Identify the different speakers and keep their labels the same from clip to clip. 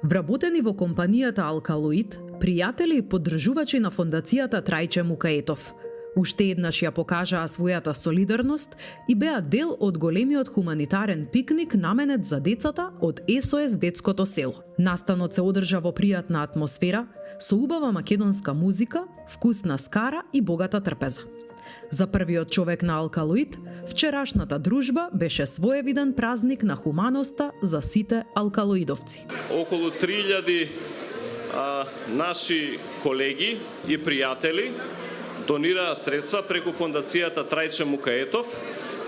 Speaker 1: Вработени во компанијата Алкалоид, пријатели и поддржувачи на фондацијата Трајче Мукаетов, уште еднаш ја покажаа својата солидарност и беа дел од големиот хуманитарен пикник наменет за децата од СОС Детското село. Настанот се одржа во пријатна атмосфера, со убава македонска музика, вкусна скара и богата трпеза. За првиот човек на Алкалоид, вчерашната дружба беше своевиден празник на хуманоста за сите алкалоидовци.
Speaker 2: Околу 3000 наши колеги и пријатели донираа средства преку фондацијата Трајче Мукаетов,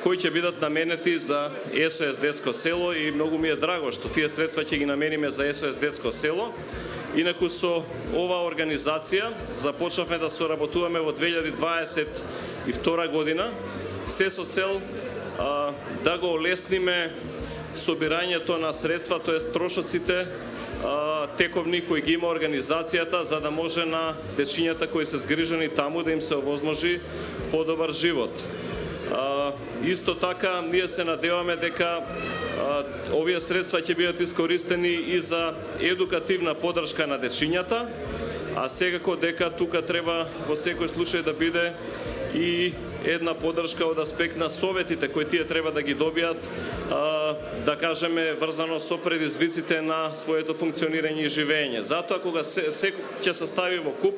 Speaker 2: кои ќе бидат наменети за СОС Детско село, и многу ми е драго што тие средства ќе ги намениме за СОС Детско село. Инаку со оваа организација започнавме да соработуваме во 2022 година, се со цел да го олесниме собирањето на средства, тоест трошоците тековни кои ги има организацијата, за да може на дечињата кои се згрижени таму да им се овозможи подобар живот. Исто така, ние се надеваме дека овие средства ќе бидат искористени и за едукативна поддршка на дечињата, а секако дека тука треба во секој случај да биде и една поддршка од аспект на советите кои тие треба да ги добијат, да кажеме, врзано со предизвиците на своето функционирање и живење. Затоа, кога се ќе се стави во куп,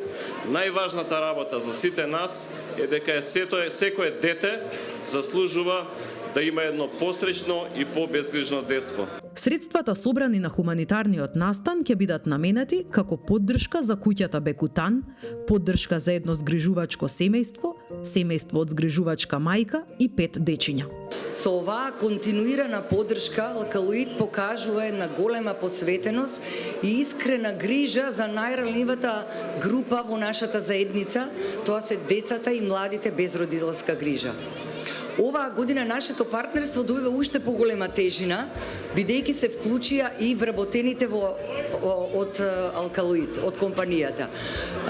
Speaker 2: најважната работа за сите нас е дека секое дете заслужува да има едно посреќно и побезгрижно детство.
Speaker 1: Средствата собрани на хуманитарниот настан ќе бидат наменети како поддршка за куќата Бекутан, поддршка за едно згрижувачко семејство, семејство од згрижувачка мајка и 5 дечиња.
Speaker 3: Со оваа континуирана поддршка Алкалоид покажува една голема посветеност и искрена грижа за најранливата група во нашата заедница, тоа се децата и младите без родителска грижа. Оваа година нашето партнерство добива уште поголема тежина, бидејќи се вклучија и вработените од Алкалоид, од компанијата.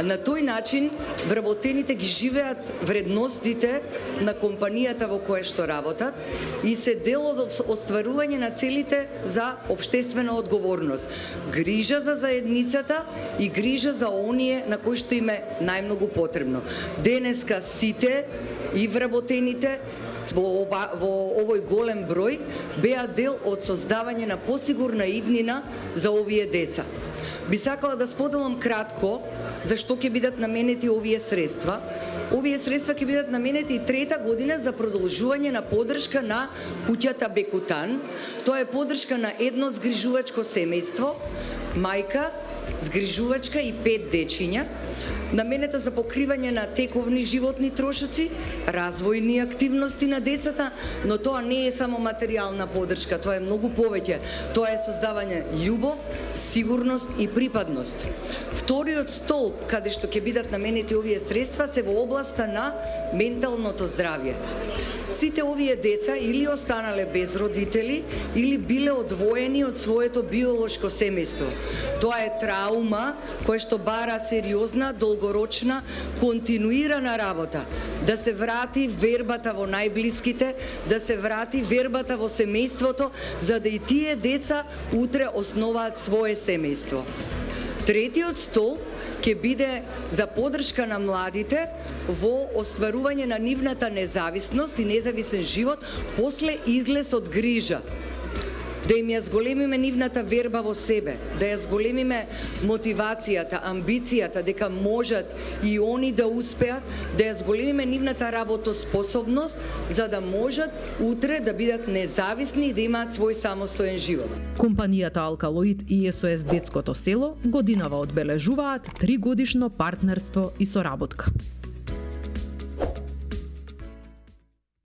Speaker 3: На тој начин вработените ги живеат вредностите на компанијата во која што работат и се дел од остварување на целите за општествена одговорност. Грижа за заедницата и грижа за оние на кои што им е најмногу потребно. Денеска сите и вработените во овој голем број беа дел од создавање на посигурна иднина за овие деца. Би сакала да споделам кратко зашто ќе бидат наменети овие средства. Овие средства ќе бидат наменети и трета година за продолжување на поддршка на куќата Бекутан. Тоа е поддршка на едно згрижувачко семејство, мајка, згрижувачка и 5 дечиња, наменета за покривање на тековни животни трошоци, развојни активности на децата, но тоа не е само материјална поддршка, тоа е многу повеќе. Тоа е создавање љубов, сигурност и припадност. Вториот столб каде што ќе бидат наменети овие средства се во областа на менталното здравје. Сите овие деца или останале без родители, или биле одвоени од своето биолошко семејство. Тоа е траума која што бара сериозна, долгорочна, континуирана работа. Да се врати вербата во најблиските, да се врати вербата во семејството, за да и тие деца утре основаат свое семејство. Третиот стол ќе биде за поддршка на младите во остварување на нивната независност и независен живот после излез од грижа. Да им ја зголемиме нивната верба во себе, да ја зголемиме мотивацијата, амбицијата дека можат и они да успеат, да ја зголемиме нивната работоспособност, за да можат утре да бидат независни и да имаат свој самостоен живот.
Speaker 1: Компанијата Алкалоид и СОС Детското село годинава одбележуваат 3-годишно партнерство и соработка.